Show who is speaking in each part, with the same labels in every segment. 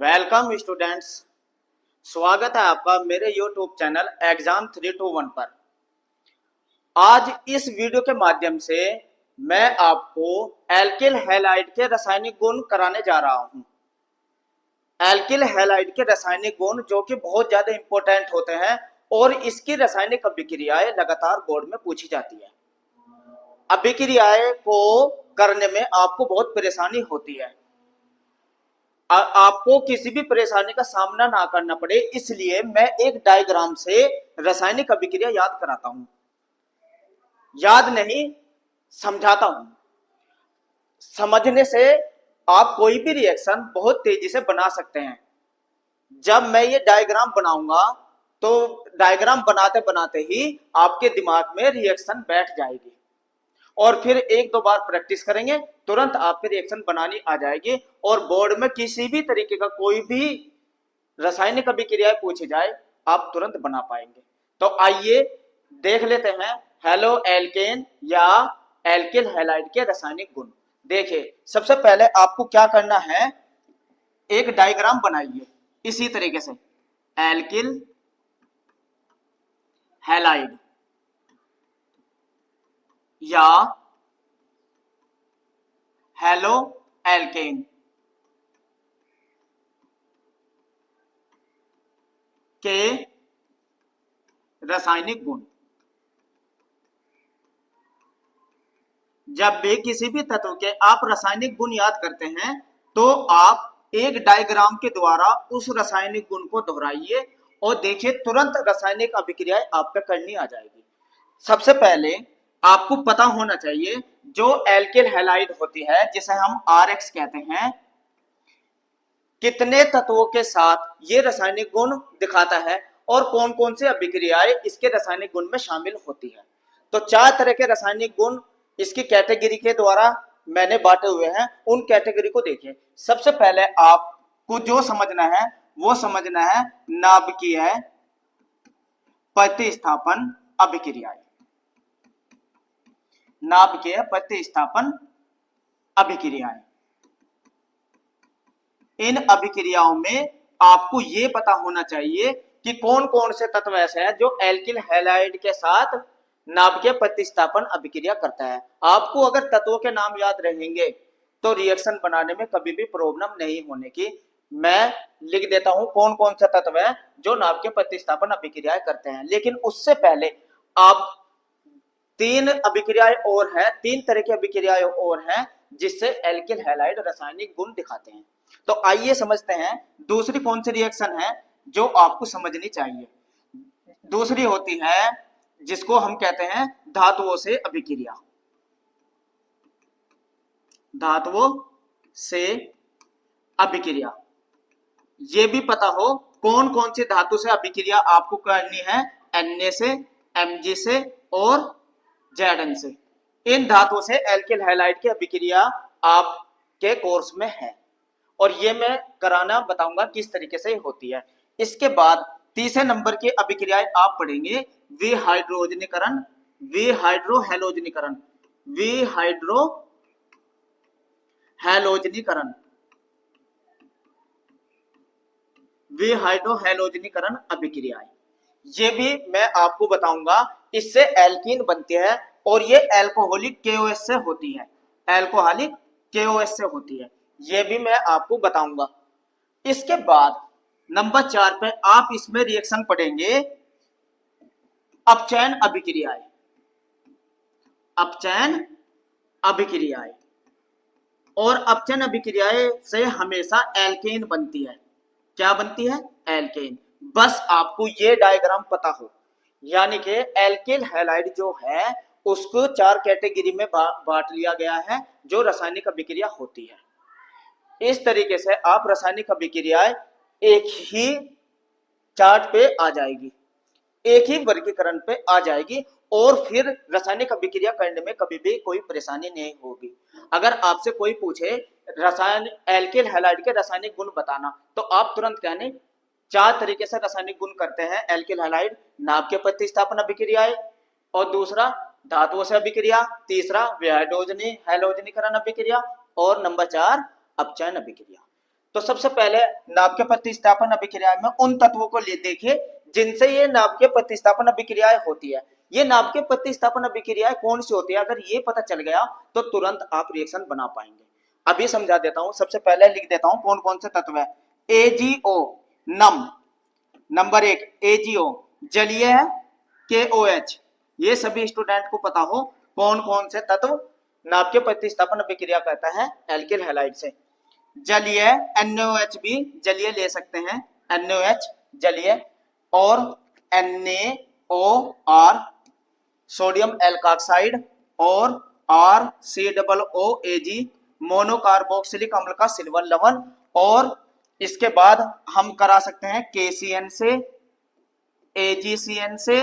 Speaker 1: Welcome students. स्वागत है आपका मेरे यूट्यूब चैनल एग्जाम 321 पर। आज इस वीडियो के माध्यम से मैं आपको एल्किल हैलाइड के रासायनिक गुण कराने जा रहा हूं। एल्किल हैलाइड के रासायनिक गुण जो कि बहुत ज्यादा इंपॉर्टेंट होते हैं और इसकी रासायनिक अभिक्रियाएं लगातार बोर्ड में पूछी जाती है। अभिक्रियाएं को करने में आपको बहुत परेशानी होती है। आपको किसी भी परेशानी का सामना ना करना पड़े, इसलिए मैं एक डायग्राम से रासायनिक अभिक्रिया याद कराता हूं। याद नहीं, समझाता हूं। समझने से आप कोई भी रिएक्शन बहुत तेजी से बना सकते हैं। जब मैं ये डायग्राम बनाऊंगा तो डायग्राम बनाते बनाते ही आपके दिमाग में रिएक्शन बैठ जाएगी और फिर एक दो बार प्रैक्टिस करेंगे, तुरंत आपके रिएक्शन बनानी आ जाएगी और बोर्ड में किसी भी तरीके का कोई भी रासायनिक अभिक्रिया पूछी जाए आप तुरंत बना पाएंगे। तो आइए देख लेते हैं हेलो एल्केन या एल्किल हैलाइड के रासायनिक गुण। देखिए, सबसे पहले आपको क्या करना है, एक डायग्राम बनाइए इसी तरीके से। एल्किल हैलाइड या हेलो एल्केन के रासायनिक गुण। जब भी किसी भी तत्व के आप रासायनिक गुण याद करते हैं तो आप एक डायग्राम के द्वारा उस रासायनिक गुण को दोहराइए और देखिए तुरंत रासायनिक अभिक्रियाएं आप पे करनी आ जाएगी। सबसे पहले आपको पता होना चाहिए जो एल्किल हैलाइड होती है जिसे हम RX कहते हैं, कितने तत्वों के साथ ये रासायनिक गुण दिखाता है और कौन कौन से अभिक्रियाएं इसके रासायनिक गुण में शामिल होती है। तो 4 तरह के रासायनिक गुण इसकी कैटेगरी के द्वारा मैंने बांटे हुए हैं। उन कैटेगरी को देखिए। सबसे पहले आपको जो समझना है वो समझना है नाभिकीय प्रतिस्थापन अभिक्रियाएं। नाभिकीय प्रतिस्थापन अभिक्रियाएं, इन अभिक्रियाओं में आपको ये पता होना चाहिए कि कौन कौन से तत्व ऐसे हैं जो एल्किल हैलाइड के साथ नाभिकीय प्रतिस्थापन अभिक्रिया करता है। आपको अगर तत्वों के नाम याद रहेंगे तो रिएक्शन बनाने में कभी भी प्रॉब्लम नहीं होने की। मैं लिख देता हूं कौन कौन से तत्व हैं जो नाभिकीय प्रतिस्थापन अभिक्रियाएं करते हैं, लेकिन उससे पहले आप 3 अभिक्रियाएं और हैं, 3 तरह की अभिक्रियाएं और हैं जिससे एल्किल हैलाइड रासायनिक गुण दिखाते हैं। तो आइए समझते हैं दूसरी कौन सी रिएक्शन है जो आपको समझनी चाहिए। दूसरी होती है जिसको हम कहते हैं धातुओं से अभिक्रिया। धातुओं से अभिक्रिया, ये भी पता हो कौन कौन सी धातु से अभिक्रिया आपको करनी है, Na से, Mg से और Zn से। इन धातुओं से एल्किल हैलाइड की अभिक्रिया आपके कोर्स में है और ये मैं कराना बताऊंगा किस तरीके से होती है। इसके बाद तीसरे नंबर की अभिक्रियाएं आप पढ़ेंगे विहाइड्रोजनीकरण, विहाइड्रोहैलोजनीकरण, विहाइड्रोहैलोजनीकरण, विहाइड्रोहैलोजनीकरण अभिक्रियाएं। ये भी मैं आपको बताऊंगा। इससे एल्कीन बनती है और ये एल्कोहलिक KOH से होती है, एल्कोहलिक KOH से होती है। ये भी मैं आपको बताऊंगा। इसके बाद नंबर 4 पे आप इसमें रिएक्शन पढ़ेंगे अपचयन अभिक्रियाएं। अपचयन अभिक्रियाएं, और अपचयन अभिक्रियाएं से हमेशा एल्केन बनती है। क्या बनती है? एल्केन। बस आपको ये डायग्राम पता हो, यानी कि एल्किल हैलाइड जो है उसको 4 कैटेगरी में बांट लिया गया है जो रासायनिक अभिक्रिया होती है। इस तरीके से आप रासायनिक अभिक्रियाएं एक ही चार्ट पे आ जाएगी, एक ही वर्गीकरण पे आ जाएगी और फिर रासायनिक अभिक्रिया करने में कभी भी कोई परेशानी नहीं होगी। अगर आपसे कोई पूछे रसायन एल्किल हैलाइड के रासायनिक गुण बताना तो आप तुरंत कहने 4 तरीके से रासायनिक गुण करते हैं एल्किल हैलाइड। नाभिकीय प्रतिस्थापन अभिक्रियाएं, और दूसरा धातुओं से अभिक्रिया, तीसरा विहाइड्रोजनी हैलोजनीकरण अभिक्रिया और नंबर 4 अपचयन अभिक्रिया। तो सबसे पहले नाभिक प्रतिस्थापन अभिक्रिया में उन तत्वों को ले देखिए जिनसे ये नाभिक प्रतिस्थापन अभिक्रियाएं होती है। ये नाभिक प्रतिस्थापन अभिक्रियाएं कौन सी होती है, अगर ये पता चल गया तो तुरंत आप रिएक्शन बना पाएंगे। अभी समझा देता हूं, सबसे पहले लिख देता हूं कौन कौन से तत्व है। एजीओ नम, नंबर एक एजीओ जलीय है, केओएच, ये सभी स्टूडेंट को पता हो कौन कौन से तत्व नाभिक प्रतिस्थापन अभिक्रिया कहता है एल्किल हैलाइड से। जलीय NaOH भी जलीय ले सकते हैं, NaOH जलीय, और NaOR सोडियम एल्काक्साइड, और RCOOAg मोनोकार्बोक्सिलिक अम्ल का सिल्वर लवण, और इसके बाद हम करा सकते हैं KCN से, AgCN से,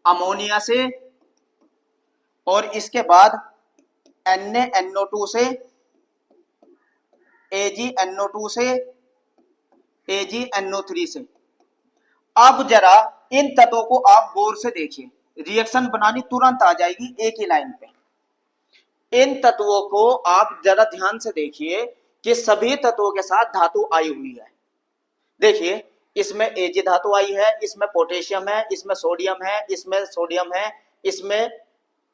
Speaker 1: अमोनिया से, और इसके बाद NaNO2 से, AgNO2 से, AgNO3 से। अब जरा इन तत्वों को आप गौर से देखिए, रिएक्शन बनानी तुरंत आ जाएगी एक ही लाइन पे। इन तत्वों को आप जरा ध्यान से देखिए कि सभी तत्वों के साथ धातु आई हुई है। देखिए इसमें Ag धातु आई है, इसमें पोटेशियम है, इसमें सोडियम है, इसमें सोडियम है, इसमें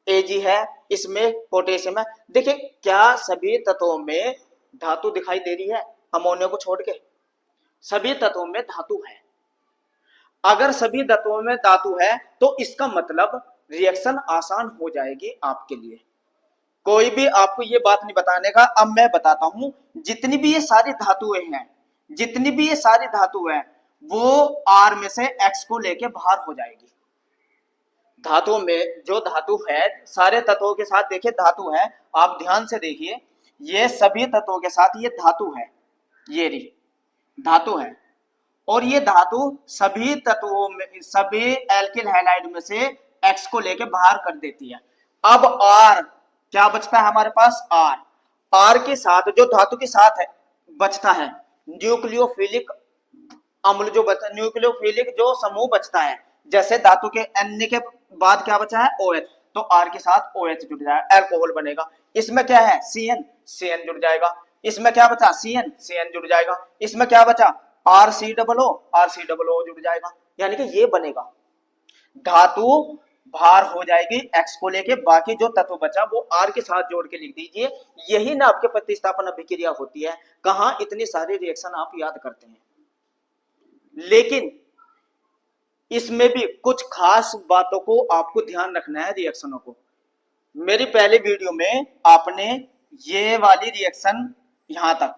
Speaker 1: Ag है, इसमें पोटेशियम है। देखिए क्या सभी तत्वों में धातु दिखाई दे रही है, अमोनिया को छोड़ के सभी तत्वों में धातु है। अगर सभी तत्वों में धातु है तो इसका मतलब रिएक्शन आसान हो जाएगी आपके लिए। कोई भी आपको ये बात नहीं बताने का, अब मैं बताता हूं। जितनी भी ये सारी धातुएं हैं, जितनी भी ये सारी धातु है वो R में से X को लेके बाहर हो जाएगी। धातुओं में जो धातु है सारे तत्वों के साथ, देखिए धातु है, आप ध्यान से देखिए, ये सभी तत्वों के साथ ये धातु है, ये रही धातु है, और ये धातु सभी तत्वों में, सभी एल्किल हैलाइड में से X को लेके बाहर कर देती है। अब R क्या बचता है हमारे पास, R के साथ जो धातु के साथ है बचता है न्यूक्लियोफिलिक अम्ल, जो बचता न्यूक्लियोफिलिक जो समूह बचता है, जैसे धातु के Na के बाद क्या बचा है OH, तो R के साथ OH जुड़ जाएगा, अल्कोहल बनेगा। इसमें क्या है CN जुड़ जाएगा, इसमें क्या बचा CN जुड़ जाएगा, इसमें क्या बचा RCOO जुड़ जाएगा, यानी कि ये बनेगा। धातु भार हो जाएगी X को लेके, बाकी जो तत्व बचा वो R के साथ जोड़ के लिख दीजिए। यही ना आपके प्रतिस्थापन अभिक्रिया होती है। कहां इतनी सारी रिएक्शन आप याद करते हैं, लेकिन इसमें भी कुछ खास बातों को आपको ध्यान रखना है रिएक्शनों को। मेरी पहले वीडियो में आपने ये वाली रिएक्शन यहां तक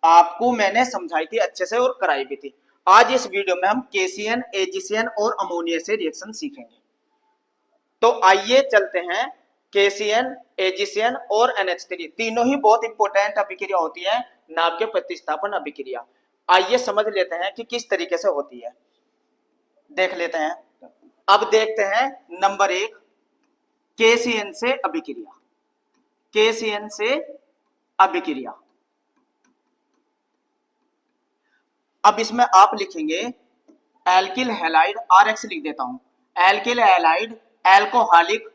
Speaker 1: आपको मैंने समझाई थी अच्छे से और कराई भी थी। आज इस वीडियो में हम KCN, AgCN और अमोनिया से रिएक्शन सीखेंगे। तो आइए चलते हैं, KCN, AgCN और NH3 तीनों ही बहुत इंपॉर्टेंट अभिक्रिया होती है नाभिक प्रतिस्थापन अभिक्रिया। आइए समझ लेते हैं कि किस तरीके से होती है, देख लेते हैं। अब देखते हैं नंबर एक, KCN से अभिक्रिया। KCN से अभिक्रिया, अब इसमें आप लिखेंगे एल्किल हैलाइड, RX लिख देता हूं, alkyl halide alcoholic,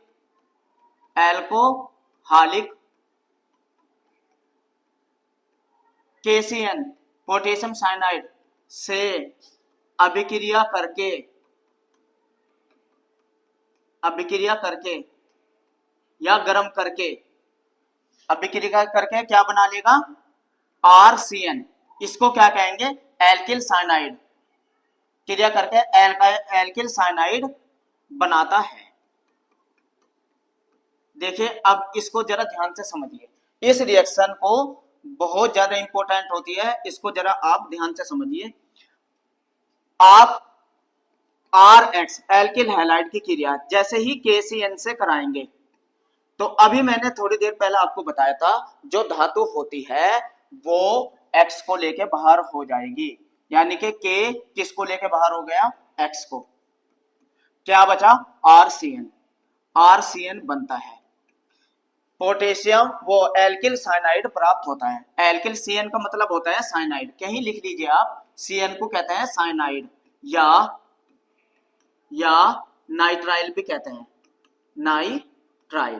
Speaker 1: KCN potassium cyanide से अभिक्रिया करके या गर्म करके अभिक्रिया करके क्या बना लेगा RCN, इसको क्या कहेंगे एल्किल साइनाइड, क्रिया करके एल्किल साइनाइड बनाता है। देखिए अब इसको जरा ध्यान से समझिए, इस रिएक्शन को बहुत ज्यादा इंपॉर्टेंट होती है, इसको जरा आप ध्यान से समझिए। आप RX एल्किल हैलाइड की क्रिया जैसे ही KCN से कराएंगे, तो अभी मैंने थोड़ी देर पहले आपको बताया था जो धातु होती है वो X को लेके बाहर हो जाएगी, यानी कि K किसको लेके बाहर हो गया X को, क्या बचा RCN बनता है। पोटेशियम वो एल्किल साइनाइड प्राप्त होता है, एल्किल CN का मतलब होता है साइनाइड, कहीं लिख लीजिए आप, CN को कहते हैं साइनाइड या नाइट्राइल भी कहते हैं, नाइट्राइल।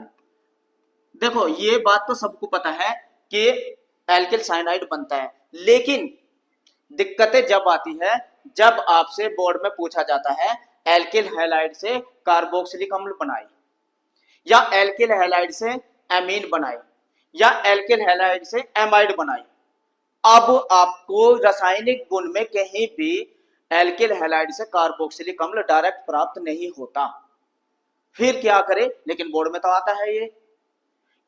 Speaker 1: देखो ये बात तो सबको पता है कि एल्किल साइनाइड बनता है। लेकिन दिक्कतें जब आती है जब आपसे बोर्ड में पूछा जाता है एल्किल हैलाइड से कार्बोक्सिलिक अम्ल बनाए, या एल्किल हैलाइड से एमीन बनाए, या एल्किल हैलाइड से एमाइड बनाए। अब आपको रासायनिक गुण में कहीं भी एल्किल हैलाइड से कार्बोक्सिलिक अम्ल डायरेक्ट प्राप्त नहीं होता। फिर क्या करें? लेकिन बोर्ड में तो आता है ये,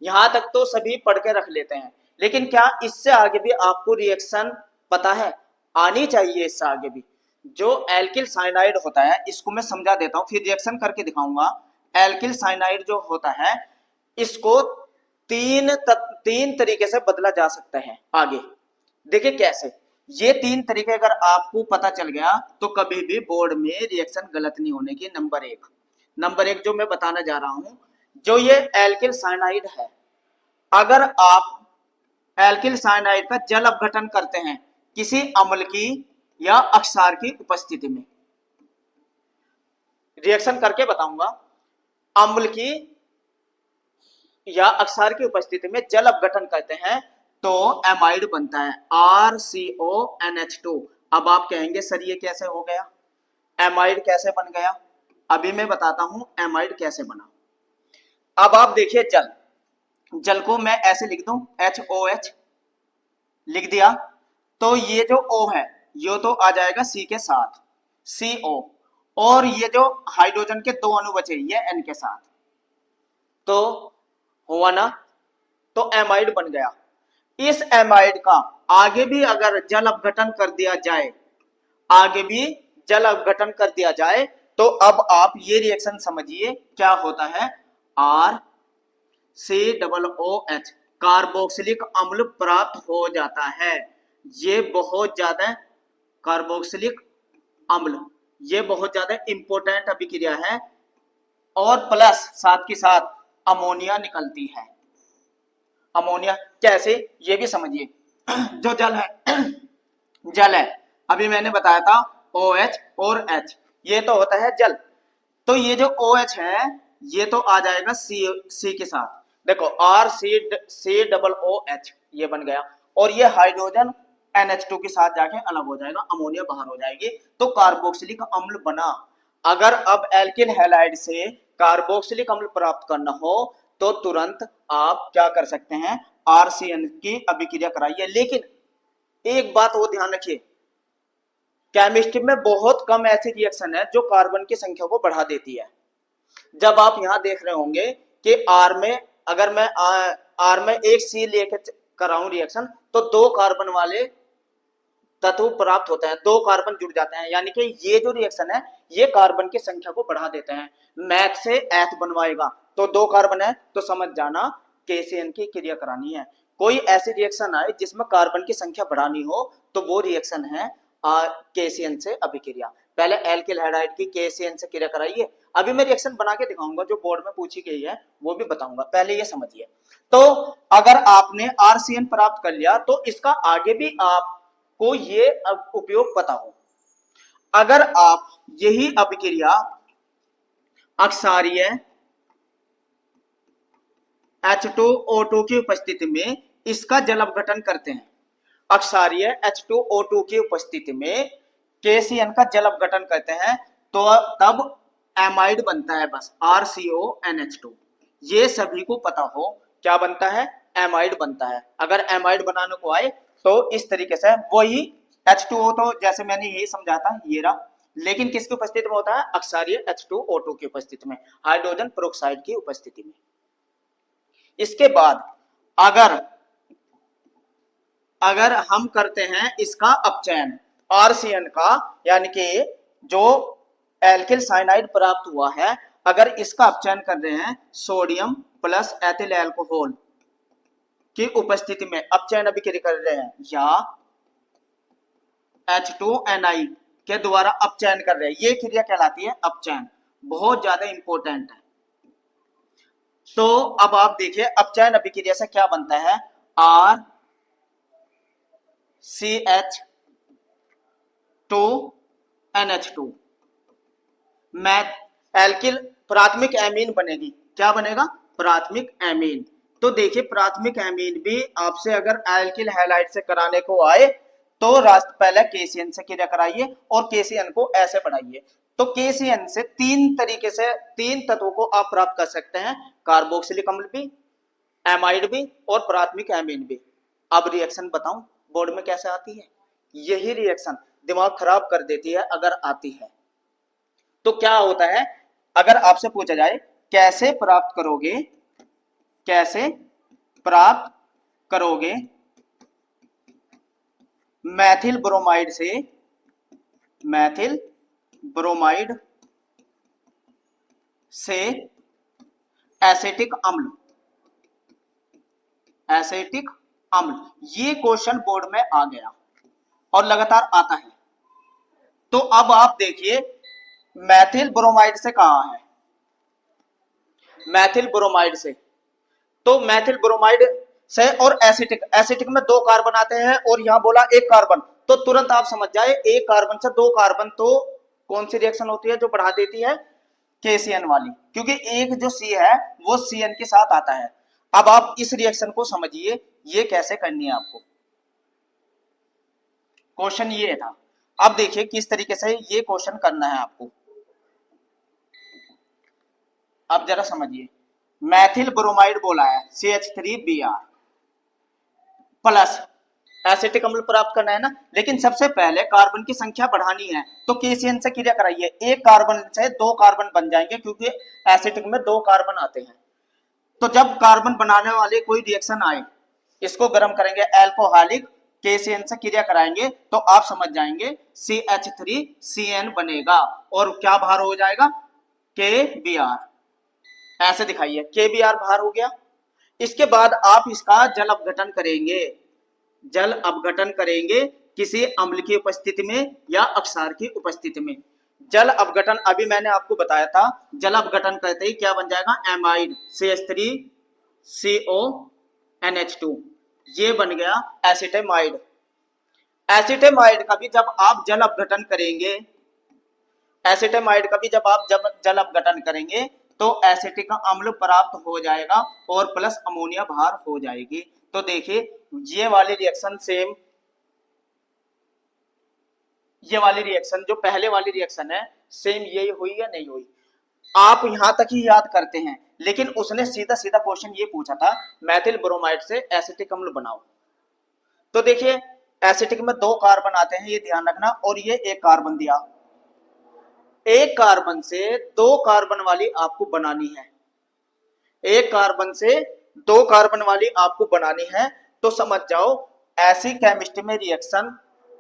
Speaker 1: यहां तक तो सभी पढ़ के रख लेते हैं। लेकिन क्या इससे आगे भी आपको रिएक्शन पता है? आनी चाहिए इससे आगे भी। जो एल्किल साइनाइड होता है इसको मैं समझा देता हूं, फिर रिएक्शन करके दिखाऊंगा। एल्किल साइनाइड जो होता है इसको तीन तरीके से बदला जा सकता है। आगे देखिए कैसे। ये तीन तरीके अगर आपको पता चल गया तो कभी भी बोर्ड में रिएक्शन गलत नहीं होने की। नंबर एक जो मैं बताना जा रहा हूं, जो ये एल्किल साइनाइड है, अगर आप एल्किल साइनाइड का जल अपघटन करते हैं किसी अम्ल की या अक्षार की उपस्थिति में, रिएक्शन करके बताऊंगा, अम्ल की या अक्षार की उपस्थिति में जल अपघटन करते हैं तो एमाइड बनता है RCONH2। अब आप कहेंगे सर ये कैसे हो गया, एमाइड कैसे बन गया? अभी मैं बताता हूं एमाइड कैसे बना। अब आप देखिए जल को मैं ऐसे लिख दूं HOH, लिख दिया तो ये जो O है ये तो आ जाएगा C के साथ CO, और ये जो हाइड्रोजन के दो अणु बचे ये N के साथ, तो हुआ ना, तो एमाइड बन गया। इस एमाइड का आगे भी अगर जल अपघटन कर दिया जाए, आगे भी जल अपघटन कर दिया जाए तो अब आप ये रिएक्शन समझिए क्या होता है, RCOOH कार्बोक्सिलिक अम्ल प्राप्त हो जाता है। ये बहुत ज्यादा कार्बोक्सिलिक अम्ल, ये बहुत ज्यादा इंपॉर्टेंट अभिक्रिया है। और प्लस साथ के साथ अमोनिया निकलती है। अमोनिया कैसे ये भी समझिए। जो जल है अभी मैंने बताया था OH और H, ये तो होता है जल। तो ये जो OH है ये तो आ जाएगा C के साथ, देखो RCOOH ये बन गया, और ये हाइड्रोजन NH2 के साथ जाके अलग हो जाएगा, अमोनिया बाहर हो जाएगी, तो कार्बोक्सिलिक अम्ल बना। अगर अब एल्किल हैलाइड से कार्बोक्सिलिक अम्ल प्राप्त करना हो तो तुरंत आप क्या कर सकते हैं, RCN की अभिक्रिया कराइए। लेकिन एक बात वो ध्यान रखिए, केमिस्ट्री में बहुत कम ऐसी रिएक्शन है जो कार्बन की संख्या को बढ़ा देती है। जब आप यहां देख रहे होंगे कि R में, अगर मैं R में एक C लेके कराऊं रिएक्शन तो दो कार्बन वाले तत्व प्राप्त होते हैं, दो कार्बन जुड़ जाते हैं, यानी कि ये जो रिएक्शन है ये कार्बन की संख्या को बढ़ा देते हैं। मैथ से एथ बनवाएगा तो दो कार्बन है तो समझ जाना KCN की क्रिया करानी है। कोई ऐसी रिएक्शन आए जिसमें कार्बन की संख्या बढ़ानी हो तो वो रिएक्शन है KCN से अभिक्रिया। पहले एल्किल हैलाइड की KCN से क्रिया कराइए, अभी मैं रिएक्शन बना के दिखाऊंगा जो बोर्ड में पूछी गई है वो भी बताऊंगा, पहले ये समझिए। तो अगर आपने RCN प्राप्त कर लिया तो इसका आगे भी आपको ये उपयोग पता हो। अगर आप यही अभिक्रिया अक्षारीय H2O2 की उपस्थिति में इसका जल अपघटन करते हैं, अक्षारीय H2O2 की उपस्थिति में KCN का जल अपघटन करते हैं तो तब एमाइड बनता है, बस RCONH2। ये सभी को पता हो क्या बनता है, एमाइड बनता है। अगर एमाइड बनाने को आए तो इस तरीके से वही H2O तो जैसे मैंने यही समझा था ये रहा, लेकिन किसकी उपस्थिति में होता है, अक्षारीय H2O2 की उपस्थिति में, हाइड्रोजन पेरोक्साइड की उपस्थिति में। इसके बाद अगर हम करते हैं इसका अपचयन RCN का, यानी कि जो एल्किल साइनाइड प्राप्त हुआ है अगर इसका अपचयन कर रहे हैं सोडियम प्लस एथिल अल्कोहल की उपस्थिति में अपचयन अभिक्रिया कर रहे हैं, या H2Ni के द्वारा अपचयन कर रहे हैं, ये क्रिया कहलाती है अपचयन, बहुत ज्यादा इंपॉर्टेंट है। तो अब आप देखिए अपचयन अभिक्रिया से क्या बनता है, RCH2NH2 मैथ एल्किल प्राथमिक एमीन बनेगी, क्या बनेगा, प्राथमिक एमीन। तो देखिए प्राथमिक एमीन भी आपसे अगर एल्किल हैलाइड से कराने को आए तो रास्ते पहले केसीएन से क्रिया कराइए और केसीएन को ऐसे बढ़ाइए। तो केसीएन से तीन तरीके से तीन तत्वों को आप प्राप्त कर सकते हैं, कार्बोक्सिलिक अम्ल भी, एमाइड भी और प्राथमिक एमीन भी। अब रिएक्शन बताऊं बोर्ड में कैसे आती है? यही रिएक्शन दिमाग खराब कर देती है अगर आती है। तो क्या होता है, अगर आपसे पूछा जाए कैसे प्राप्त करोगे, कैसे प्राप्त करोगे मैथिल ब्रोमाइड से, मैथिल ब्रोमाइड से एसिटिक अम्ल, एसिटिक अम्ल, ये क्वेश्चन बोर्ड में आ गया और लगातार आता है। तो अब आप देखिए मैथिल ब्रोमाइड से कहा है, मैथिल ब्रोमाइड से, तो मैथिल ब्रोमाइड से और एसिटिक, एसिटिक में दो कार्बन आते हैं और यहां बोला एक कार्बन, तो तुरंत आप समझ जाए एक कार्बन से दो कार्बन, तो कौन सी रिएक्शन होती है जो बढ़ा देती है? केसीएन वाली, क्योंकि एक जो सी है वो सीएन के साथ आता है। अब आप इस रिएक्शन को समझिए, ये कैसे करनी है आपको, क्वेश्चन ये था। अब देखिए किस तरीके से ये क्वेश्चन करना है आपको, अब जरा समझिए। मैथिल ब्रोमाइड बोला है CH3Br प्लस एसिटिक अम्ल प्राप्त करना है ना, लेकिन सबसे पहले कार्बन की संख्या बढ़ानी है, तो केसीएन से क्रिया कराइए, एक कार्बन से दो कार्बन बन जाएंगे क्योंकि एसिटिक में दो कार्बन आते हैं। तो जब कार्बन बनाने वाले कोई रिएक्शन आए, इसको गर्म करेंगे एल्कोहलिक, केसीएन से क्रिया कराएंगे तो आप समझ जाएंगे CH3CN बनेगा और क्या बाहर हो जाएगा? KBr, ऐसे दिखाइए KBr बाहर हो गया। इसके बाद आप इसका जल अपघटन करेंगे, जल अपघटन करेंगे किसी अम्ल की उपस्थिति में या अक्षार की उपस्थिति में। जल अपघटन अभी मैंने आपको बताया था, जल अपघटन करते ही क्या बन जाएगा? एमाइड CH3CONH2, ये बन गया एसिटेमाइड। एसिटेमाइड का भी जब आप जल अपघटन करेंगे, एसिटेमाइड का भी जब आप जल अपघटन करेंगे तो एसिटिक अम्ल प्राप्त हो जाएगा और प्लस अमोनिया बाहर हो जाएगी। तो देखिए ये वाली रिएक्शन सेम, ये वाली रिएक्शन जो पहले वाली रिएक्शन है सेम यही हुई या नहीं हुई? आप यहां तक ही याद करते हैं, लेकिन उसने सीधा सीधा क्वेश्चन ये पूछा था मैथिल ब्रोमाइड से एसिटिक अम्ल बनाओ। तो देखिए एसिटिक में दो कार्बन आते हैं, ये ध्यान रखना, और ये एक कार्बन दिया, एक कार्बन से दो कार्बन वाली आपको बनानी है, एक कार्बन से दो कार्बन वाली आपको बनानी है। तो समझ जाओ ऐसी केमिस्ट्री में रिएक्शन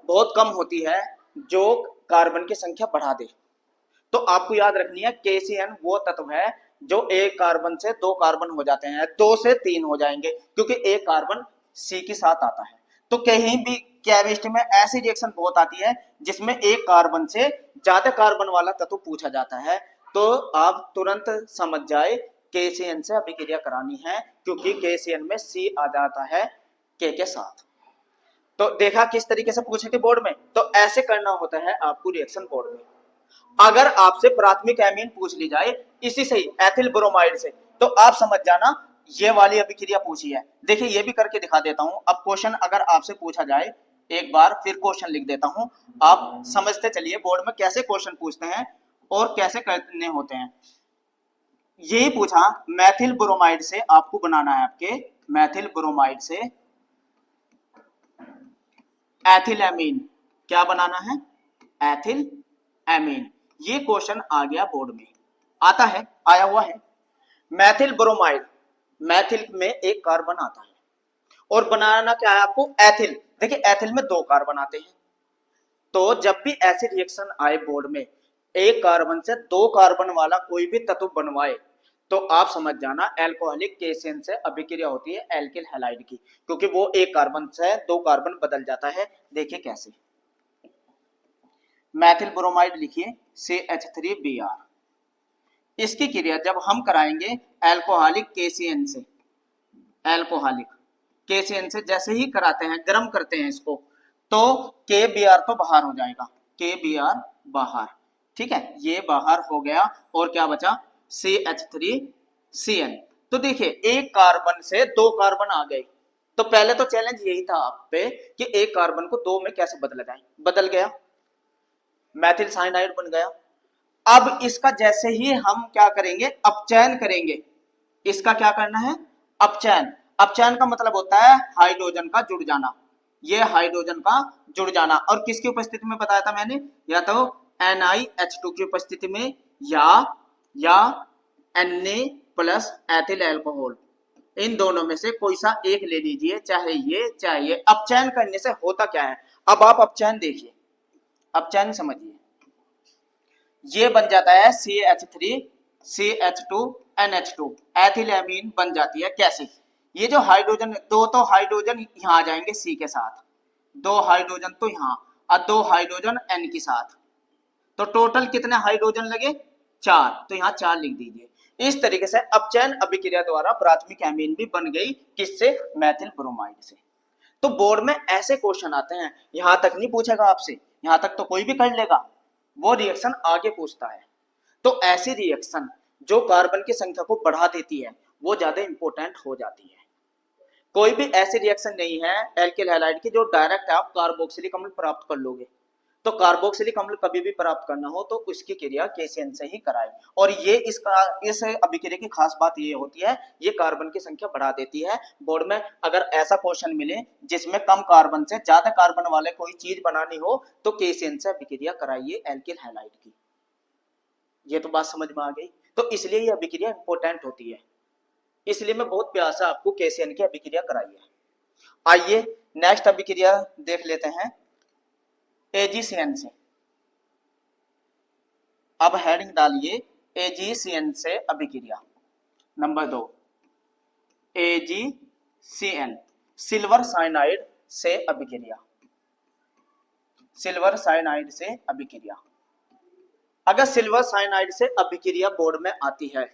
Speaker 1: बहुत कम होती है जो कार्बन की संख्या बढ़ा दे। तो आपको याद रखनी है केसीएन वो तत्व है जो एक कार्बन से दो कार्बन हो जाते हैं, दो से तीन हो जाएंगे क्योंकि एक कार्बन सी के साथ आता है। तो कहीं भी केमिस्ट्री में ऐसी रिएक्शन बहुत आती है जिसमें एक कार्बन से ज्यादा कार्बन वाला तत्व पूछा जाता है, तो आप तुरंत समझ जाए केसीएन से अभिक्रिया करानी है क्योंकि केसीएन में सी आ जाता है के साथ। तो देखा किस तरीके से पूछे थे बोर्ड में, तो ऐसे करना होता है आपको रिएक्शन बोर्ड में। अगर आपसे प्राथमिक एमीन पूछ ली जाए इसी से ही एथिल ब्रोमाइड से, तो आप समझ जाना ये वाली अभिक्रिया पूछी है। देखिए ये भी करके दिखा देता हूं। अब क्वेश्चन अगर आपसे पूछा जाए, एक बार फिर क्वेश्चन लिख देता हूं, आप समझते चलिए बोर्ड में कैसे क्वेश्चन पूछते हैं और कैसे करने होते हैं। यही पूछा मैथिल ब्रोमाइड से आपको बनाना है, आपके मैथिल ब्रोमाइड से एथिल एमीन, क्या बनाना है? Ethyl amine. ये क्वेश्चन आ गया बोर्ड में, आता है, आया हुआ है। मैथिल ब्रोमाइड, मैथिल में एक कार्बन आता है और बनाना क्या है आपको? एथिल। देखिए एथिल में दो कार्बन आते हैं, तो जब भी ऐसे रिएक्शन आए बोर्ड में एक कार्बन से दो कार्बन वाला कोई भी तत्व बनवाए, तो आप समझ जाना एल्कोहलिक केसीएन से अभिक्रिया होती है एल्किल हैलाइड की, क्योंकि वो एक कार्बन से दो कार्बन बदल जाता है। देखिए कैसे, मैथिल ब्रोमाइड लिखिए CH3Br, इसकी क्रिया जब हम कराएंगे एल्कोहलिक केसीएन से, एल्कोहलिक केसीएन से जैसे ही कराते हैं, गर्म करते हैं इसको, तो KBr तो बाहर हो जाएगा, KBr बाहर, ठीक है, ये बाहर हो गया और क्या बचा? CH3CN। तो देखिए एक कार्बन से दो कार्बन आ गए, तो पहले तो चैलेंज यही था आप पे कि एक कार्बन को दो में कैसे बदला जाए, बदल गया, मैथिल साइनाइड बन गया। अब इसका जैसे ही हम क्या करेंगे, अपचयन करेंगे, इसका क्या करना है, अपचयन। अपचयन का मतलब होता है हाइड्रोजन का जुड़ जाना, ये हाइड्रोजन का जुड़ जाना, और किसकी उपस्थिति में बताया था मैंने, या तो NiH2 की उपस्थिति में या Na प्लस एथिल अल्कोहल, इन दोनों में से कोई सा एक ले लीजिए, चाहे ये। अपचयन करने से होता क्या है, अब आप अपचयन देखिए, अपचयन समझिए, ये बन जाता है CH3 CH2 NH2, ethyl amine बन जाती है। कैसे, ये जो हाइड्रोजन, दो तो हाइड्रोजन यहां आ जाएंगे C के साथ, दो हाइड्रोजन तो यहां, और दो हाइड्रोजन N के साथ, तो टोटल कितने हाइड्रोजन लगे, 4, तो यहां 4 लिख दीजिए। इस तरीके से अपचयन अभिक्रिया द्वारा प्राथमिक एमीन भी बन गई, किससे, मैथिल ब्रोमाइड से। तो बोर्ड में ऐसे क्वेश्चन आते हैं, यहां तक नहीं पूछेगा आपसे, यहां तक तो कोई भी कर लेगा, वो रिएक्शन आगे पूछता है। तो ऐसी रिएक्शन जो कार्बन की संख्या को बढ़ा देती है, वो ज्यादा इंपॉर्टेंट हो जाती है। कोई भी ऐसी रिएक्शन नहीं है एल्किल हैलाइड की जो डायरेक्ट आप कार्बोक्सिलिक अम्ल प्राप्त कर लोगे। तो कार्बोक्सिलिक अम्ल कभी भी प्राप्त करना हो तो उसकी क्रिया KCN से ही कराएं। और ये इस अभिक्रिया की खास बात ये होती है, ये कार्बन की संख्या बढ़ा देती है। बोर्ड में अगर ऐसा क्वेश्चन मिले जिसमें कम कार्बन से ज्यादा कार्बन वाले कोई चीज बनानी हो, तो KCN से अभिक्रिया कराइए एल्किल हैलाइड की। ये तो बात समझ में आ गई। तो इसलिए ये अभिक्रिया इंपॉर्टेंट होती है, इसलिए मैं बहुत प्यार से आपको KCN की अभिक्रिया कराई है। आइए नेक्स्ट अभिक्रिया देख लेते हैं AgCN से। अब हेडिंग डालिए AgCN से अभिक्रिया नंबर 2, AgCN सिल्वर साइनाइड से अभिक्रिया, सिल्वर साइनाइड से अभिक्रिया। अगर सिल्वर साइनाइड से अभिक्रिया बोर्ड में आती है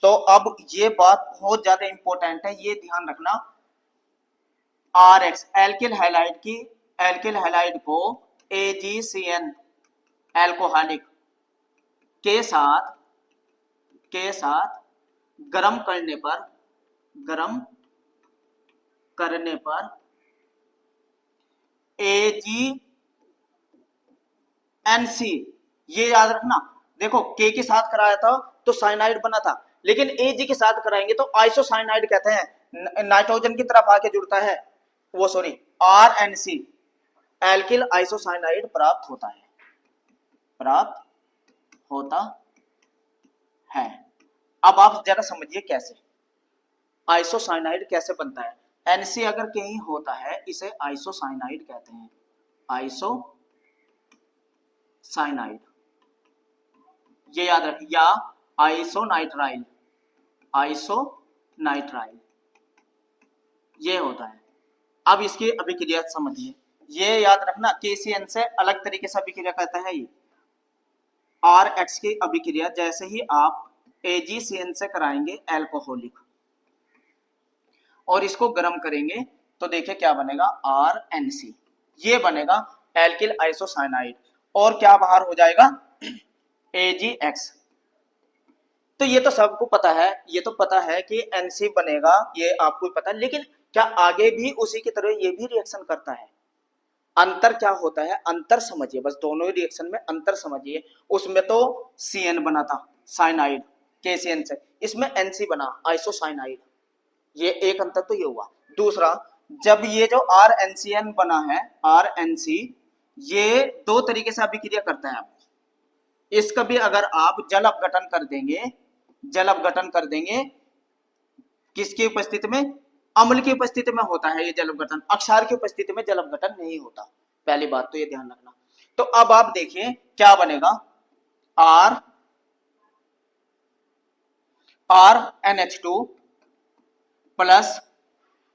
Speaker 1: तो अब ये बात बहुत ज्यादा इंपॉर्टेंट है, ये ध्यान रखना, RX एल्किल हैलाइड की, एल्किल हैलाइड को AgCN एल्कोहलिक के साथ गर्म करने पर AgNC, ये याद रखना। देखो K के साथ कराया था तो साइनाइड बना था, लेकिन Ag के साथ कराएंगे तो आइसोसाइनाइड कहते हैं, नाइट्रोजन की तरफ आके जुड़ता है, वो सॉरी RNC एल्किल आइसोसाइनाइड प्राप्त होता है। अब आप जरा समझिए कैसे आइसोसाइनाइड कैसे बनता है। NC अगर कहीं होता है इसे आइसोसाइनाइड कहते हैं, आइसोसाइनाइड, ये याद रखिए, या आइसोनाइट्राइल ये होता है। अब इसकी अभिक्रिया समझिए, ये याद रखना KCN से अलग तरीके से अभिक्रिया करता है ये। RX की अभिक्रिया जैसे ही आप AgCN से कराएंगे एल्कोहलिक और इसको गर्म करेंगे तो देखिए क्या बनेगा, RNC, ये बनेगा एल्किल आइसोसाइनाइड, और क्या बाहर हो जाएगा, AgX। तो ये तो सबको पता है, ये तो पता है कि NC बनेगा, ये आपको पता है, लेकिन क्या आगे भी उसी की तरह ये भी रिएक्शन करता है। अंतर क्या होता है, अंतर समझिए, बस दोनों ही रिएक्शन में अंतर समझिए। उसमें तो CN बना था साइनाइड KCN से, इसमें NC बना आइसोसाइनाइड, ये एक अंतर तो ये हुआ। दूसरा, जब ये जो RNCN बना है, RNC, ये दो तरीके से अभिक्रिया करता है। इसका भी अगर आप जल अपघटन कर देंगे, किसकी उपस्थिति में, अम्ल की उपस्थिति में होता है ये जल अपघटन, अक्षार की उपस्थिति में जल अपघटन नहीं होता, पहली बात तो ये ध्यान रखना। तो अब आप देखिए क्या बनेगा, RNH2 प्लस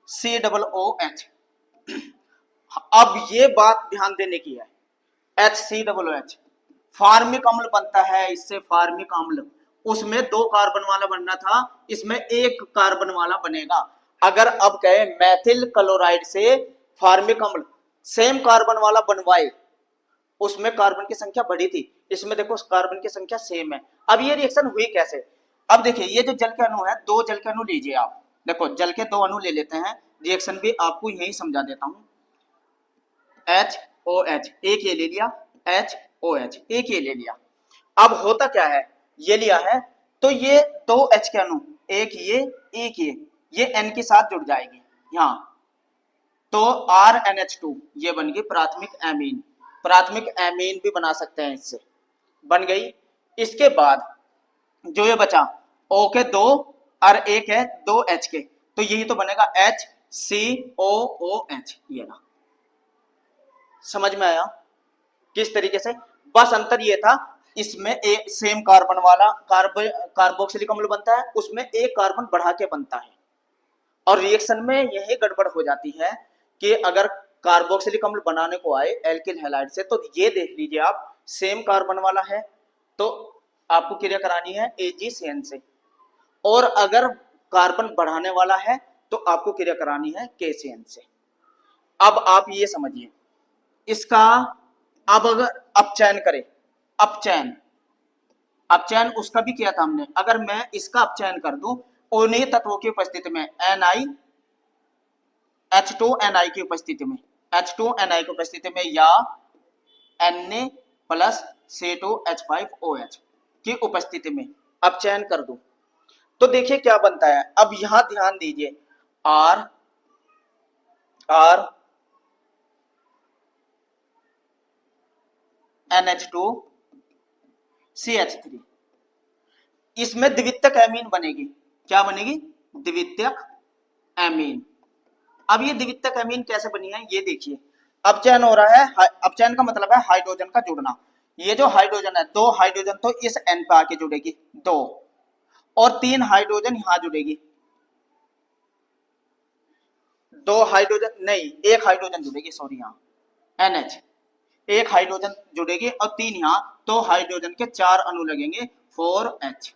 Speaker 1: COOH। अब ये बात ध्यान देने की है, HCOOH फार्मिक अम्ल बनता है इससे, फार्मिक अम्ल, उसमें दो कार्बन वाला बनना था, इसमें एक कार्बन वाला बनेगा। अगर अब कहे मैथिल क्लोराइड से फार्मिक अम्ल सेम कार्बन वाला बनवाए, उसमें कार्बन की संख्या बढ़ी थी, इसमें देखो कार्बन की संख्या सेम है। अब ये रिएक्शन हुई कैसे, अब देखिए ये जो जल के अणु है, दो जल के अणु लीजिए आप, देखो जल के दो अणु ले लेते हैं, रिएक्शन भी आपको यही समझा देता हूं। HOH एक ये ले लिया, HOH एक ये ले लिया। अब होता क्या है, ये लिया है तो ये दो H के अणु, एक ये N के साथ जुड़ जाएगी यहां, तो RNH2 ये बन गई प्राथमिक एमीन। प्राथमिक एमीन भी बना सकते हैं इससे, बन गई। इसके बाद जो ये बचा O के दो और एक है दो H के, तो यही तो बनेगा HCOOH। ये ना, समझ में आया किस तरीके से? बस अंतर ये था, इसमें एक सेम कार्बन वाला कार्बोक्सिलिक अम्ल बनता है, उसमें एक कार्बन बढ़ा के बनता है। और रिएक्शन में यही गड़बड़ हो जाती है कि अगर कार्बोक्सिलिक अम्ल बनाने को आए एल्किल हैलाइड से, तो ये देख लीजिए आप, सेम कार्बन वाला है तो आपको क्रिया करानी है AgCN से, और अगर कार्बन बढ़ाने वाला है तो आपको क्रिया करानी है KCN से। अब आप ये समझिए इसका, अब अगर अपचयन करें, अपचयन उसका भी किया था हमने, अगर मैं इसका अपचयन कर दूं उन्हीं तत्वों की उपस्थिति में, H2Ni की उपस्थिति में, H2Ni की उपस्थिति में, या Na+C2H5OH की उपस्थिति में अपचयन कर दूं, तो देखिए क्या बनता है। अब यहां ध्यान दीजिए, NH2CH3, इसमें द्वितीयक एमीन बनेगी। क्या बनेगी? द्वितीयक एमीन। अब ये द्वितीयक एमीन कैसे बनी है ये देखिए, अपचयन हो रहा है, अपचयन का मतलब है हाइड्रोजन का जुड़ना। ये जो हाइड्रोजन है, दो हाइड्रोजन तो इस N पे आके जुड़ेगी, दो, और तीन हाइड्रोजन यहां जुड़ेगी, दो हाइड्रोजन नहीं, एक हाइड्रोजन जुड़ेगी, सॉरी यहां NH, एक हाइड्रोजन जुड़ेगी और तीन यहां, तो हाइड्रोजन के चार अणु लगेंगे 4H।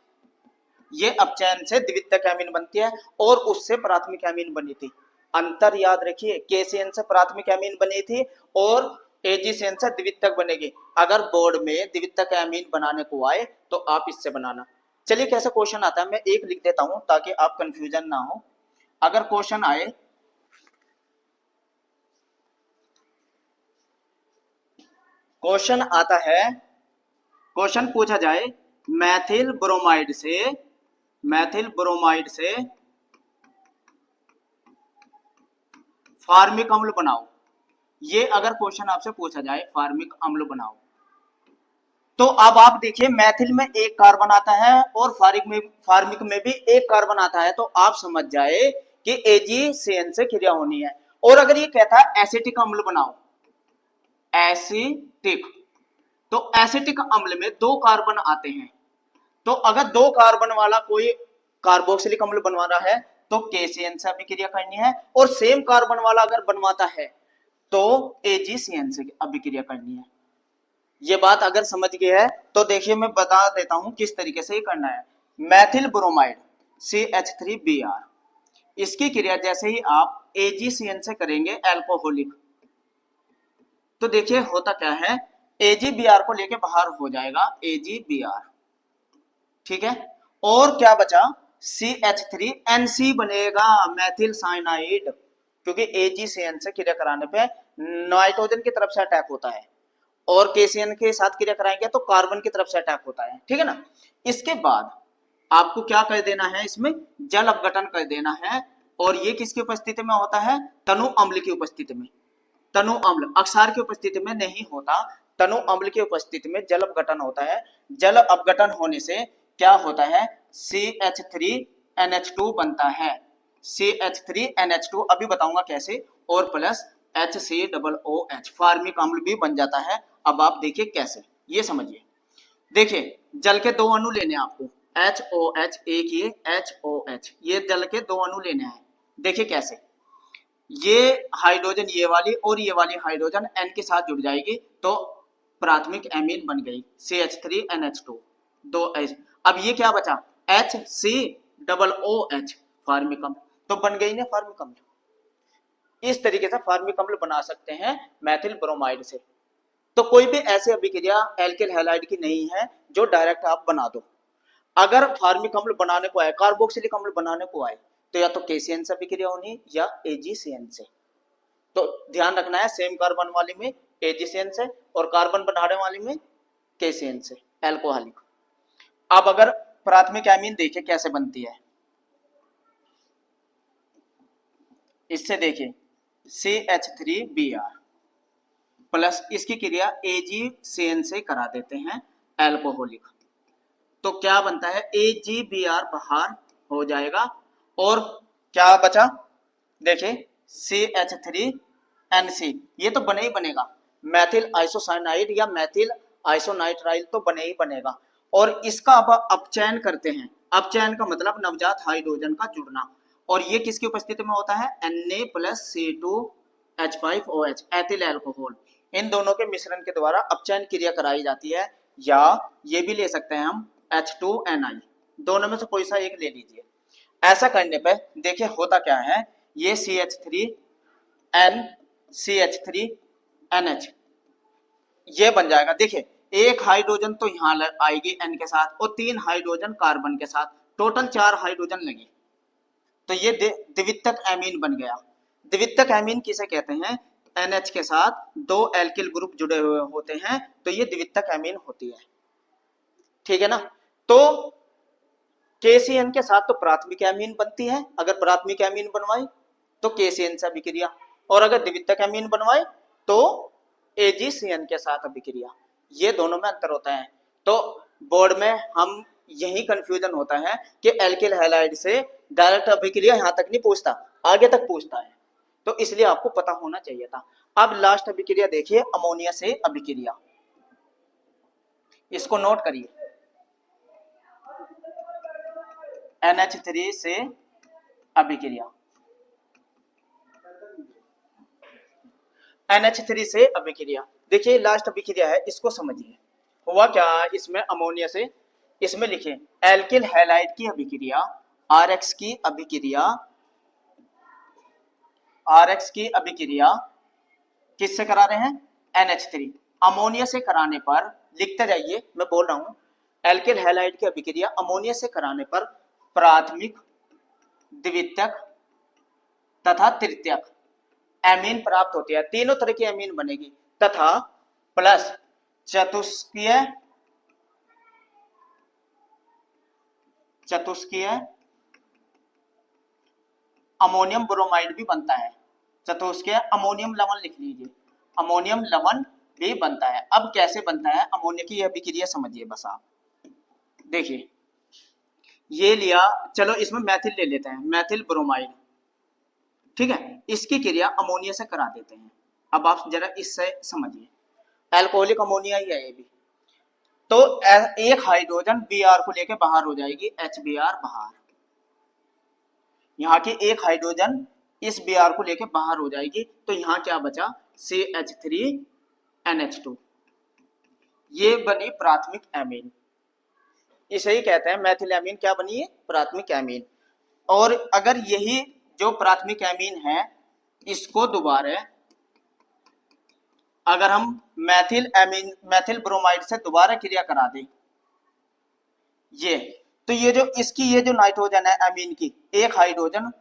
Speaker 1: ये अपचयन से द्वितीयक एमीन बनती है और उससे प्राथमिक एमीन बनी थी। अंतर याद रखिए, KCN से प्राथमिक एमीन बनी थी और AgCN से द्वितीयक बनेगी। अगर बोर्ड में द्वितीयक एमीन बनाने को आए तो आप इससे बनाना। चलिए कैसे क्वेश्चन आता है, मैं एक लिख देता हूं ताकि आप कंफ्यूजन ना हो। अगर क्वेश्चन आए, क्वेश्चन आता है, क्वेश्चन पूछा जाए मैथिल ब्रोमाइड से फार्मिक अम्ल बनाओ, ये अगर क्वेश्चन आपसे पूछा जाए फार्मिक अम्ल बनाओ, तो अब आप देखिए मैथिल में एक कार्बन आता है और फार्मिक में भी एक कार्बन आता है, तो आप समझ जाए कि AgCN से क्रिया होनी है। और अगर ये कहता है एसिटिक अम्ल बनाओ, एसिटिक, तो एसिटिक अम्ल में दो कार्बन आते हैं, तो अगर दो कार्बन वाला कोई कार्बोक्सिलिक अम्ल बनवा रहा है तो KCN से अभिक्रिया करनी है, और सेम कार्बन वाला अगर बनवाता है तो AgCN से अभिक्रिया करनी है। ये बात अगर समझ गए है तो देखिए मैं बता देता हूं किस तरीके से ये करना है। मैथिल ब्रोमाइड CH3Br, इसकी क्रिया जैसे ही आप AgCN से करेंगे एल्कोहलिक, तो देखिए होता क्या है, AgBr को लेके बाहर हो जाएगा AgBr, ठीक है, और क्या बचा, CH3NC बनेगा, मैथिल साइनाइड, क्योंकि AgCN से क्रिया कराने पे नाइट्रोजन की तरफ से अटैक होता है और KCN के साथ क्रिया कराएंगे तो कार्बन की तरफ से अटैक होता है, ठीक है ना। इसके बाद आपको क्या कर देना है, इसमें जल अपघटन कर देना है, और ये किसकी उपस्थिति में होता है, तनु अम्ल की उपस्थिति में। तनु अम्ल अक्षार की उपस्थिति में नहीं होता, तनु अम्ल की उपस्थिति में जल अपघटन होता है। जल अपघटन होने से क्या होता है, CH3NH2 बनता है, CH3NH2 अभी बताऊंगा कैसे, और प्लस HCOOH फार्मिक अम्ल भी बन जाता है। अब आप देखिए कैसे, ये समझिए, देखिए जल के दो अणु लेने आपको, HOH एक ये HOH, ये जल के दो अणु लेने हैं। देखिए कैसे, ये हाइड्रोजन ये वाली और ये वाली हाइड्रोजन N के साथ जुड़ जाएगी तो प्राथमिक एमीन बन गई CH3NH2 दो H। अब ये क्या बचा, HCOOH फार्मिक अम्ल, तो बन गई ना फार्मिक अम्ल। इस तरीके से फार्मिक अम्ल बना सकते हैं मैथिल ब्रोमाइड से। तो कोई भी ऐसी अभिक्रिया एल्किल हैलाइड की नहीं है जो डायरेक्ट आप बना दो। अगर फार्मिक अम्ल बनाने को आए, कार्बोक्सिलिक अम्ल बनाने को आए, तो या तो KCN से अभिक्रिया होनी या AgCN से। तो ध्यान रखना है, सेम कार्बन वाली में AgCN से और कार्बन बनाने वाली में KCN से, एल्कोहलिक। अब अगर प्राथमिक एमीन देखिए कैसे बनती है, इससे देखिए CH3Br प्लस इसकी क्रिया AgCN से करा देते हैं, एल्कोहलिक। तो क्या बनता है, AgBr बाहर हो जाएगा और क्या बचा, देखिए CH3NC, ये तो बने ही बनेगा, मैथिल आइसोसाइनाइड या मैथिल आइसोनाइट्राइल तो बने ही बनेगा। और इसका अब अपचयन करते हैं, अपचयन का मतलब नवजात हाइड्रोजन का जुड़ना, और ये किसकी उपस्थिति में होता है, Na+C2H5OH एथिल अल्कोहल। इन दोनों के मिश्रण के द्वारा अपचयन क्रिया कराई जाती है, या ये भी ले सकते हैं हम H2Ni, दोनों में से कोई सा एक ले लीजिए। ऐसा करने पे देखिए होता क्या है, ये CH3N CH3NH ये बन जाएगा। देखिए एक हाइड्रोजन तो यहाँ आएगी N के साथ और 3 हाइड्रोजन कार्बन के साथ, टोटल 4 हाइड्रोजन लगे, तो ये द्वितीयक एमीन बन गया। द्वितीयक एमीन किसे कहते हैं, NH के साथ 2 एल्किल ग्रुप जुड़े हुए होते हैं, तो ये द्वितीयक एमीन होती है, ठीक है ना। तो KCN के साथ तो प्राथमिक एमीन बनती है, अगर प्राथमिक एमीन बनवाए तो KCN से अभिक्रिया, और अगर द्वितीयक एमीन बनवाए तो AgCN के साथ अभिक्रिया, ये दोनों में अंतर होता है। तो बोर्ड में हम यही कंफ्यूजन होता है कि एल्किल हैलाइड से डायरेक्ट अभिक्रिया यहां तक नहीं पूछता, आगे तक पूछता है, तो इसलिए आपको पता होना चाहिए था। अब लास्ट अभिक्रिया देखिए, अमोनिया से अभिक्रिया, इसको नोट करिए, NH3 से अभिक्रिया, NH3 से अभिक्रिया, देखिए लास्ट अभिक्रिया है, इसको समझिए। हुआ क्या इसमें, अमोनिया से, इसमें लिखिए एल्किल हैलाइड की अभिक्रिया, RX की अभिक्रिया, RX की अभिक्रिया किससे करा रहे हैं, NH3। अमोनिया से कराने पर, लिखते जाइए मैं बोल रहा हूं, एल्किल हैलाइड की अभिक्रिया अमोनिया से कराने पर प्राथमिक, द्वितीयक तथा तृतीयक एमीन प्राप्त होती है, तीनों तरह की एमीन बनेगी, तथा प्लस चतुष्कीय अमोनियम ब्रोमाइड भी बनता है, चतुष्कीय अमोनियम लवण लिख लीजिए, अमोनियम लवण भी बनता है। अब कैसे बनता है अमोनिया की अभिक्रिया समझिए बस आप, देखिए ये लिया, चलो इसमें मैथिल ले लेते हैं, मैथिल ब्रोमाइड, ठीक है, इसकी क्रिया अमोनिया से करा देते हैं। अब आप जरा इससे समझिए, एल्कोहलिक अमोनिया ही है ये भी, तो एक हाइड्रोजन Br को लेके बाहर हो जाएगी, HBr बाहर, यहाँ की एक हाइड्रोजन इस Br को लेके बाहर हो जाएगी, तो यहाँ क्या बचा, CH3NH2, ये बनी प्राथमिक एमीन, इसे ही कहते हैं मैथिल एमीन, क्या बनी है, प्राथमिक एमीन। और अगर यही जो प्राथमिक एमीन है, इसको दोबारा अगर हम मैथिल एमीन, मैथिल ब्रोमाइड से दोबारा क्रिया करा दें, ये तो ये जो इसकी ये जो नाइट्रोजन है एमीन की, एक हाइड्रोजन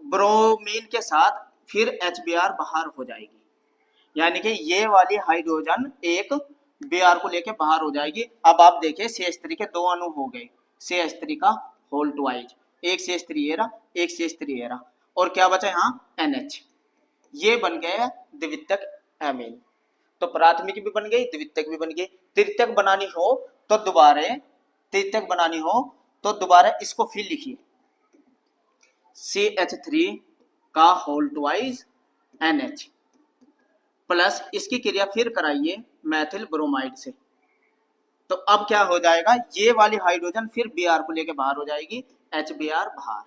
Speaker 1: ब्रोमीन के साथ फिर HBr बाहर हो जाएगी, यानी कि ये वाली हाइड्रोजन एक Br को लेके बाहर हो जाएगी। अब आप देखिए CH3 के 2 अणु हो गए, CH3 का होल ट्वाइज, एक CH3 ये रहा, एक CH3 ये रहा, और क्या बचा यहाँ NH, ये बन गए द्वितीयक एमीन। तो प्राथमिक भी बन गई, द्वितीयक भी बन गई। तृतीयक बनानी हो तो दोबारा इसको फिर लिखिए, CH3 का होल ट्वाइज NH प्लस इसकी क्रिया फिर कराइए मैथिल ब्रोमाइड से, तो अब क्या हो जाएगा, ये वाली हाइड्रोजन फिर Br को लेके बाहर हो जाएगी, HBr बाहर।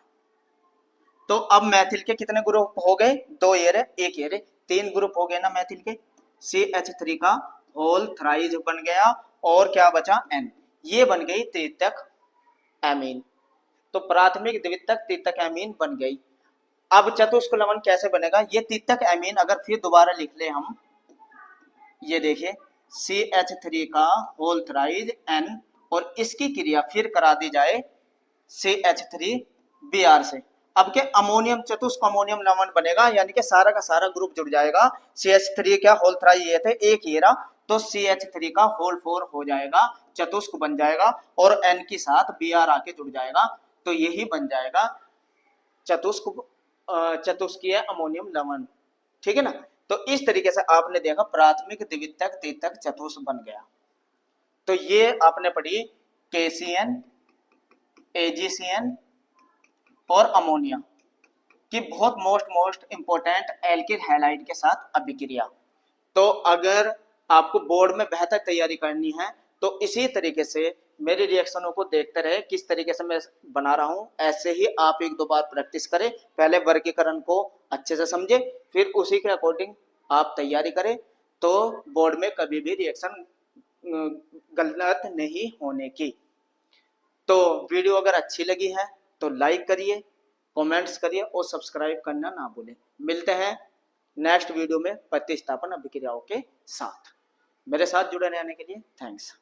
Speaker 1: तो अब मैथिल के कितने ग्रुप हो गए, 2 ये रहे, 1 ये रहे, 3 ग्रुप हो गए ना मैथिल के। CH3 का होल थ्राइज बन गया, और क्या बचा N, ये बन गई तृतीयक एमीन। तो प्राथमिक, द्वितीयक, तृतीयक एमीन बन गई। अब चतुष्क लवण कैसे बनेगा, ये तृतीयक एमीन अगर फिर दोबारा लिख ले हम, ये देखिए CH3 का होल थ्राइज N और इसकी क्रिया फिर करा दी जाए CH3Br से। अब क्या अमोनियम चतुष्क अमोनियम लवण बनेगा, यानी कि सारा का सारा ग्रुप जुड़ जाएगा। CH3 क्या होल थ्राई ये थे, एक ही रहा, तो CH3 का होल 4 हो जाएगा, चतुष्क बन जाएगा, और N के साथ Br आके जुड़ जाएगा, तो यही बन जाएगा चतुष्क चतुष्कीय अमोनियम लवण। ठीक है ना। तो इस तरीके से आपने देखा प्राथमिक द्वितीयक तृतीयक चतुष्क बन गया। तो ये आपने पढ़ी KCN, AgCN और अमोनिया की बहुत मोस्ट इंपोर्टेंट एल्किल हैलाइड के साथ अभिक्रिया। तो अगर आपको बोर्ड में बेहतर तैयारी करनी है तो इसी तरीके से मेरे रिएक्शनों को देखते रहे, किस तरीके से मैं बना रहा हूं, ऐसे ही आप एक दो बार प्रैक्टिस करें, पहले वर्गीकरण को अच्छे से समझे, फिर उसी के अकॉर्डिंग आप तैयारी करें, तो बोर्ड में कभी भी रिएक्शन गलत नहीं होने की। तो वीडियो अगर अच्छी लगी है तो लाइक करिए, कमेंट्स करिए और सब्सक्राइब करना ना भूलें। मिलते हैं नेक्स्ट वीडियो में प्रतिस्थापन अभिक्रियाओं के साथ। मेरे साथ जुड़े रहने के लिए थैंक्स।